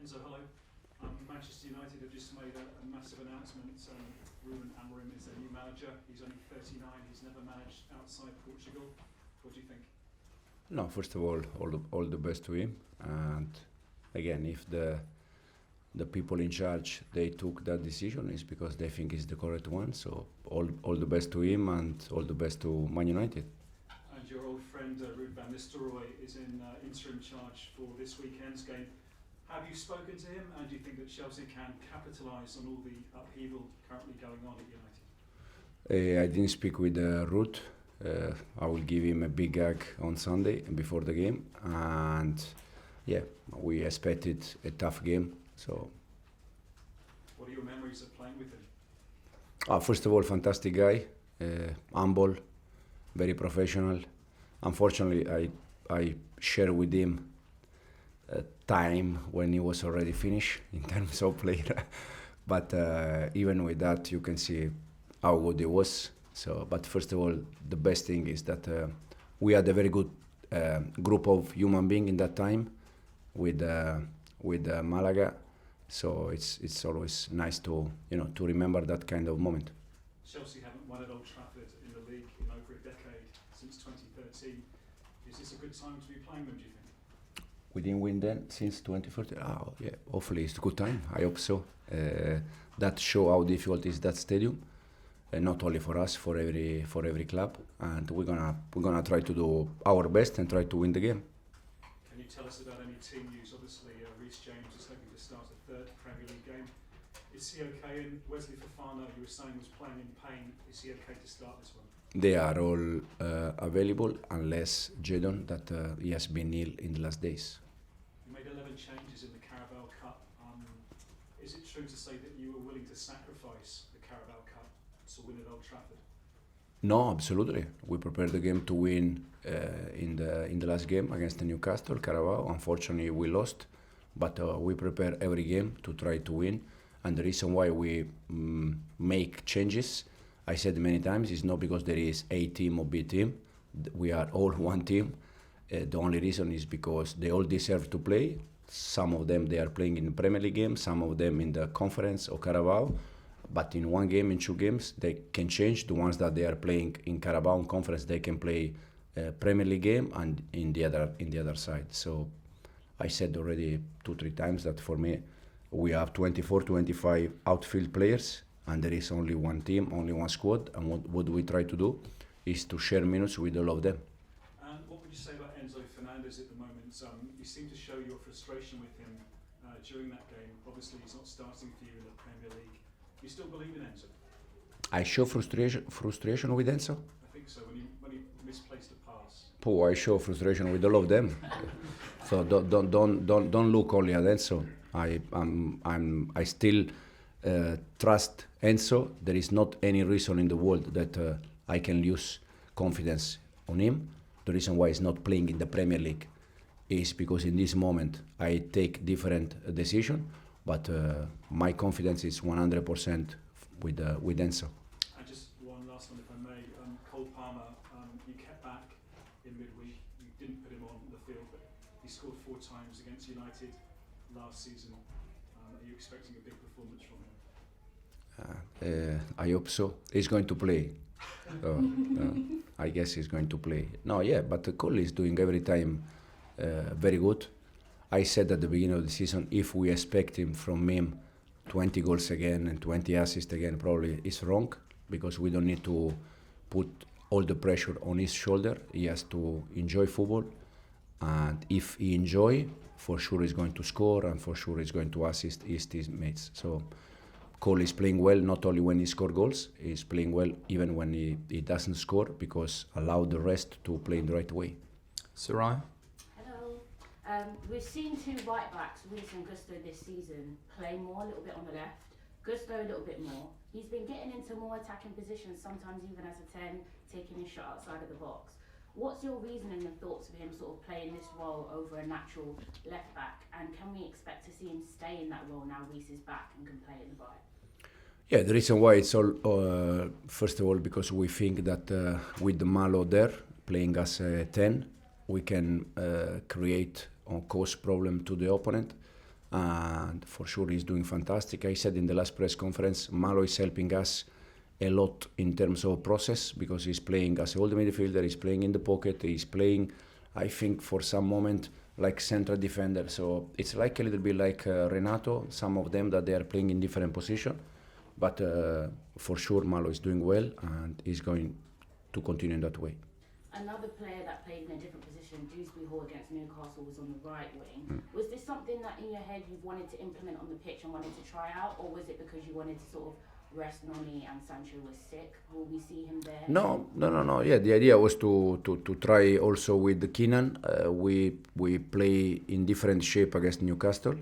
Enzo, hello. Manchester United have just made a massive announcement. Ruben Amorim is their new manager. He's only 39. He's never managed outside Portugal. What do you think? No, first of all the best to him. And again, if the people in charge they took that decision, it's because they think it's the correct one. So all the best to him and all the best to Man United. And your old friend Ruben is in interim charge for this weekend's game. Have you spoken to him, and do you think that Chelsea can capitalise on all the upheaval currently going on at United? I didn't speak with Ruud. I will give him a big hug on Sunday before the game, and yeah, we expected a tough game. So, what are your memories of playing with him? First of all, fantastic guy, humble, very professional. Unfortunately, I share with him time when he was already finished in terms of player. But even with that, you can see how good he was. So, but first of all, the best thing is that we had a very good group of human beings in that time with Malaga. So it's always nice to to remember that kind of moment. Chelsea haven't won at Old Trafford in the league in over a decade, since 2013. Is this a good time to be playing them, do you think? We didn't win then since 2014. Oh, yeah, hopefully it's a good time. I hope so. That show how difficult is that stadium, not only for us, for every club. And we're gonna try to do our best and try to win the game. Can you tell us about any team news? Obviously, Reece James is hoping to start a third Premier League game. Is he okay? And Wesley Fofana, you were saying, was playing in pain. Is he okay to start this one? They are all available, unless Jadon, that he has been ill in the last days. You made 11 changes in the Carabao Cup. Is it true to say that you were willing to sacrifice the Carabao Cup to win at Old Trafford? No, absolutely. We prepared the game to win in the last game against the Newcastle Carabao. Unfortunately, we lost, but we prepare every game to try to win. And the reason why we make changes, I said many times, is not because there is A team or B team. We are all one team. The only reason is because they all deserve to play. Some of them, they are playing in the Premier League game, some of them in the Conference or Carabao. But in one game, in two games, they can change. The ones that they are playing in Carabao and Conference, they can play Premier League game, and in the other side. So I said already 2-3 times that for me, we have 24, 25 outfield players, and there is only one team, only one squad. And what we try to do is to share minutes with all of them. And what would you say about Enzo Fernandez at the moment? You seem to show your frustration with him during that game. Obviously, he's not starting for you in the Premier League. You still believe in Enzo? I show frustration with Enzo? I think so, when he misplaced a pass. I show frustration with all of them. So don't look only at Enzo. I still trust Enzo. There is not any reason in the world that I can lose confidence on him. The reason why he's not playing in the Premier League is because in this moment I take different decision, but my confidence is 100% with Enzo. And just one last one, if I may. Cole Palmer, you kept back in midweek. You didn't put him on the field, but he scored 4 times against United last season. Are you expecting a big performance from him? I hope so. He's going to play. I guess he's going to play. No, yeah, but Cole is doing every time very good. I said at the beginning of the season, if we expect from him 20 goals again and 20 assists again, probably it's wrong, because we don't need to put all the pressure on his shoulder. He has to enjoy football, and if he enjoy, for sure he's going to score, and for sure he's going to assist his teammates. So Cole is playing well, not only when he scores goals, he's playing well even when he doesn't score, because allow the rest to play in the right way. Soraya? We've seen 2 right backs, Ruud and Gusto, this season play more, a little bit on the left. Gusto a little bit more. He's been getting into more attacking positions, sometimes even as a 10, taking his shot outside of the box. What's your reasoning and thoughts of him sort of playing this role over a natural left back? And can we expect to see him stay in that role now Reece is back and can play in the right? Yeah, the reason why it's all, first of all, because we think that with the Malo there, playing as a 10, we can create or cause problem to the opponent. and for sure he's doing fantastic. I said in the last press conference, Malo is helping us a lot in terms of process because he's playing as a holding midfielder, he's playing in the pocket, he's playing, I think, for some moment like central defender. So it's like a little bit like Renato, some of them that they are playing in different position. But for sure Malo is doing well and he's going to continue in that way. Another player that played in a different position, Dewsbury-Hall against Newcastle, was on the right wing. Was this something that in your head you wanted to implement on the pitch and wanted to try out, or was it because you wanted to sort of rest Noni and Sancho was sick? Will we see him there? No. Yeah, the idea was to try also with Keenan. We play in different shape against Newcastle,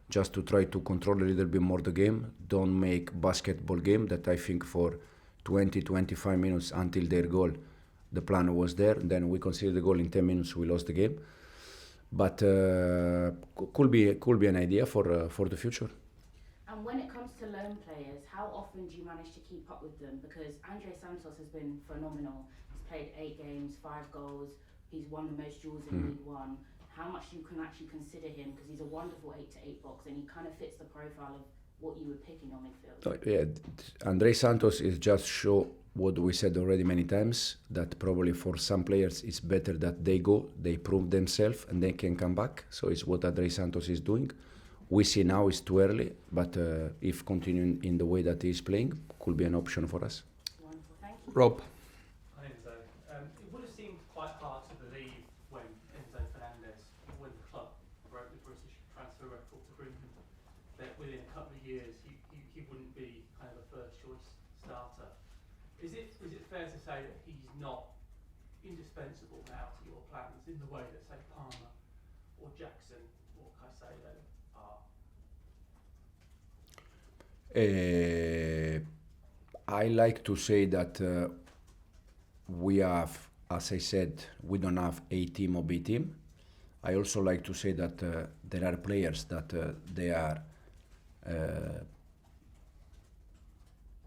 just to try to control a little bit more the game. Don't make basketball game that I think for 20-25 minutes until their goal. The plan was there. Then we conceded the goal in 10 minutes. We lost the game. But could be an idea for the future. And when it comes to loan players, how often do you manage to keep up with them? Because Andrey Santos has been phenomenal. He's played 8 games, 5 goals. He's won the most duels in League One. How much you can actually consider him, because he's a wonderful 8-8 box and he kind of fits the profile of what you would pick in your midfield. Yeah, Andrey Santos is just show what we said already many times, that probably for some players it's better that they go, they prove themselves and they can come back. So it's what Andrey Santos is doing. We see now it's too early, but if continuing in the way that he's playing, could be an option for us. Wonderful, thank you. Rob. Hi Enzo. It would have seemed quite hard to believe when Enzo Fernandez, when the club broke the British transfer record to bring him, that within a couple of years he wouldn't be kind of a first choice starter. Is it fair to say that he's not indispensable now to your plans in the way that, say, Palmer or Jackson or Caicedo are? I like to say that we have, as I said, we don't have A team or B team. I also like to say that there are players that they are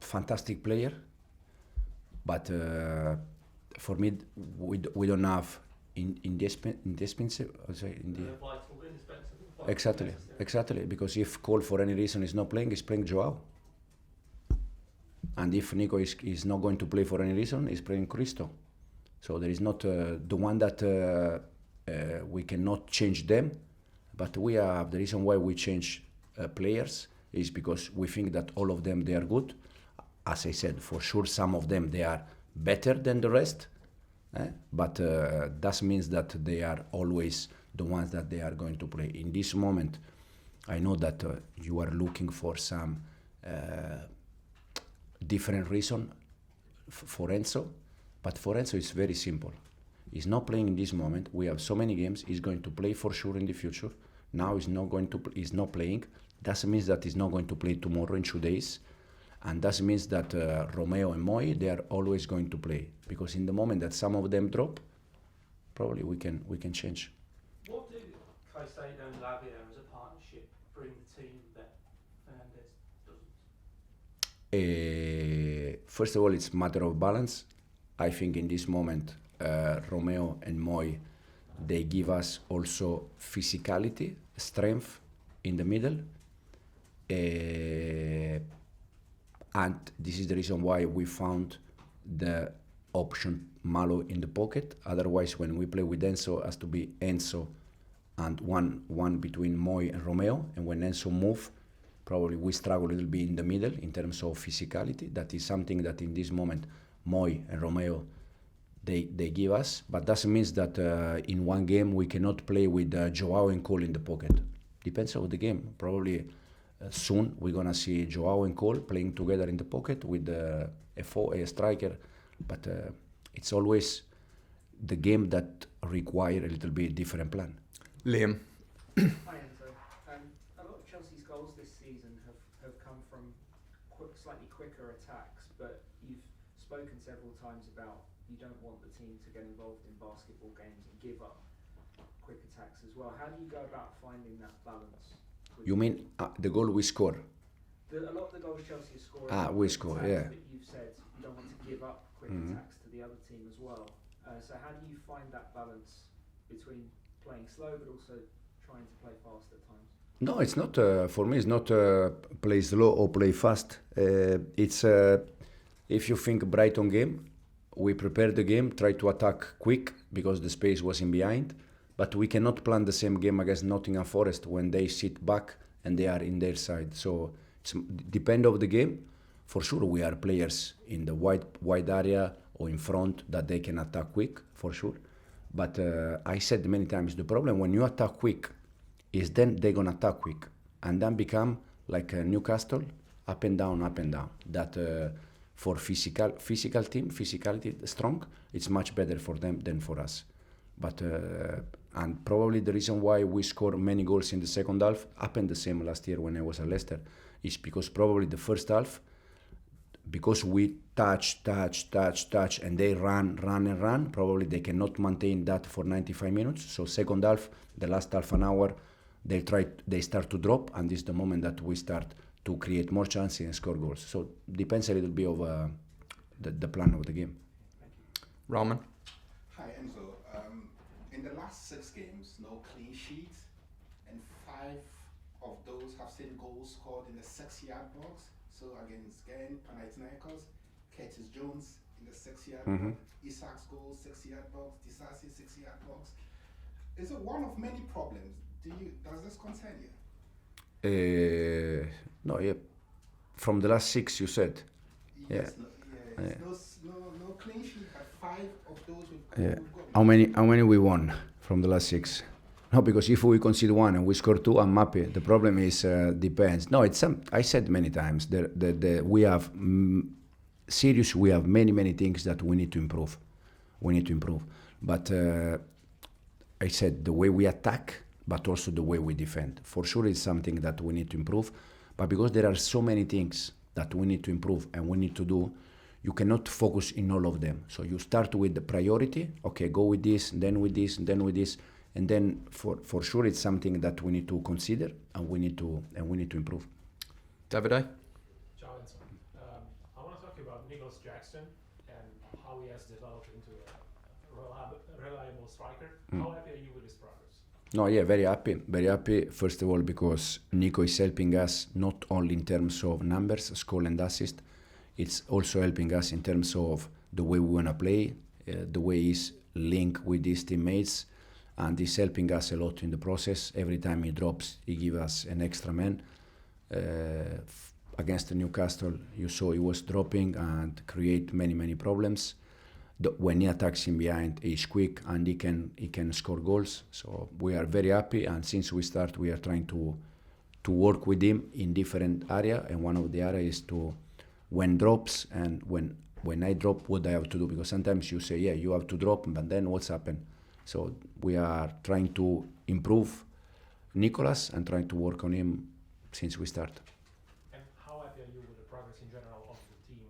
fantastic player, but for me we don't have indispensable. Exactly. Because if Cole for any reason is not playing, he's playing Joao. And if Nico is not going to play for any reason, he's playing Cristo. So there is not the one that we cannot change them, but we have the reason why we change players is because we think that all of them they are good. As I said, for sure some of them they are better than the rest, but that means that they are always the ones that they are going to play. In this moment, I know that you are looking for some different reason for Enzo, but for Enzo it's very simple. He's not playing in this moment. We have so many games. He's going to play for sure in the future. Now he's not playing. That means that he's not going to play tomorrow in 2 days. And that means that Romeo and Moy, they are always going to play. Because in the moment that some of them drop, probably we can change. What do Caicedo and Lavia as a partnership bring the team that Fernandez doesn't? First of all, it's a matter of balance. I think in this moment, Romeo and Moy, they give us also physicality, strength in the middle. And this is the reason why we found the option Malo in the pocket. Otherwise, when we play with Enzo, it has to be Enzo and one between Moy and Romeo. And when Enzo move, probably we struggle a little bit in the middle in terms of physicality. That is something that in this moment, Moy and Romeo, they give us. But that means that in one game, we cannot play with Joao and Cole in the pocket. Depends on the game. Probably soon we're going to see Joao and Cole playing together in the pocket with a striker. But it's always the game that require a little bit different plan. Liam. Hi Enzo. A lot of Chelsea's goals this season have come from slightly quicker attacks, but you've spoken several times about you don't want the team to get involved in basketball games and give up quick attacks as well. How do you go about finding that balance? You mean the goal we score? A lot of the goals Chelsea are scoring. We score, yeah. But you've said you don't want to give up quick attacks to the other team as well. So how do you find that balance between playing slow but also trying to play fast at times? No, it's not. For me, it's not play slow or play fast. It's if you think Brighton game, we prepare the game, try to attack quick because the space was in behind, but we cannot plan the same game against Nottingham Forest when they sit back and they are in their side. So it's depend of the game. For sure, we are players in the wide area or in front that they can attack quick, for sure. But I said many times, the problem when you attack quick is then they're gonna attack quick and then become like Newcastle, up and down. That for physical team, physicality strong, it's much better for them than for us. But and probably the reason why we score many goals in the second half happened the same last year when I was at Leicester, is because probably the first half, because we touch, and they run, probably they cannot maintain that for 95 minutes. So second half, the last half an hour, they start to drop, and this is the moment that we start to create more chances and score goals. So depends a little bit of the plan of the game. Rahman? Hi Enzo. In the last 6 games, no clean sheets, and 5 of those have seen goals scored in the 6-yard box. So against Gen, Panathinaikos, Curtis Jones in the 6-yard box, Isak's goal, 6-yard box, Disasi, 6-yard box. Is it one of many problems? Does this concern you? No, yeah. From the last 6 you said. Yes, Yeah. No clean sheet, but 5 of those Yeah. we've got. How many we won from the last 6? No, because if we concede 1 and we score 2, I'm happy. The problem is depends. No, it's I said many times we have serious. We have many things that we need to improve. But I said the way we attack, but also the way we defend. For sure, it's something that we need to improve. But because there are so many things that we need to improve and we need to do, you cannot focus in all of them. So you start with the priority. Okay, go with this, then with this, then with this. And then, for sure, it's something that we need to consider and we need to improve. Davide? Ciao, Enzo. I want to talk about Nicholas Jackson and how he has developed into a reliable striker. How happy are you with his progress? No, yeah, very happy. First of all, because Nico is helping us not only in terms of numbers, score and assist. It's also helping us in terms of the way we want to play, the way he's linked with his teammates. And he's helping us a lot in the process. Every time he drops, he gives us an extra man. Against the Newcastle, you saw he was dropping and create many problems. When he attacks in behind, he's quick and he can score goals. So we are very happy. And since we start, we are trying to work with him in different area. And one of the areas is to when drops and when I drop, what I have to do, because sometimes you say, yeah, you have to drop, but then what's happened? So we are trying to improve Nicolas and trying to work on him since we start. And how happy are you with the progress in general of the team,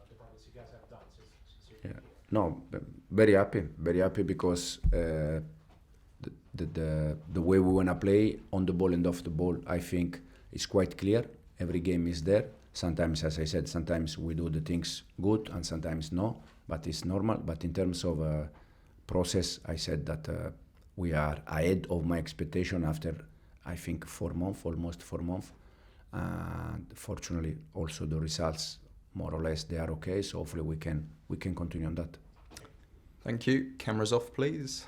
the progress you guys have done since you've been here? No, very happy because the way we want to play on the ball and off the ball, I think is quite clear. Every game is there. Sometimes, as I said, sometimes we do the things good and sometimes no, but it's normal. But in terms of process, I said that we are ahead of my expectation after, I think, almost 4 months. And fortunately, also the results, more or less, they are okay. So hopefully we can continue on that. Thank you. Cameras off, please.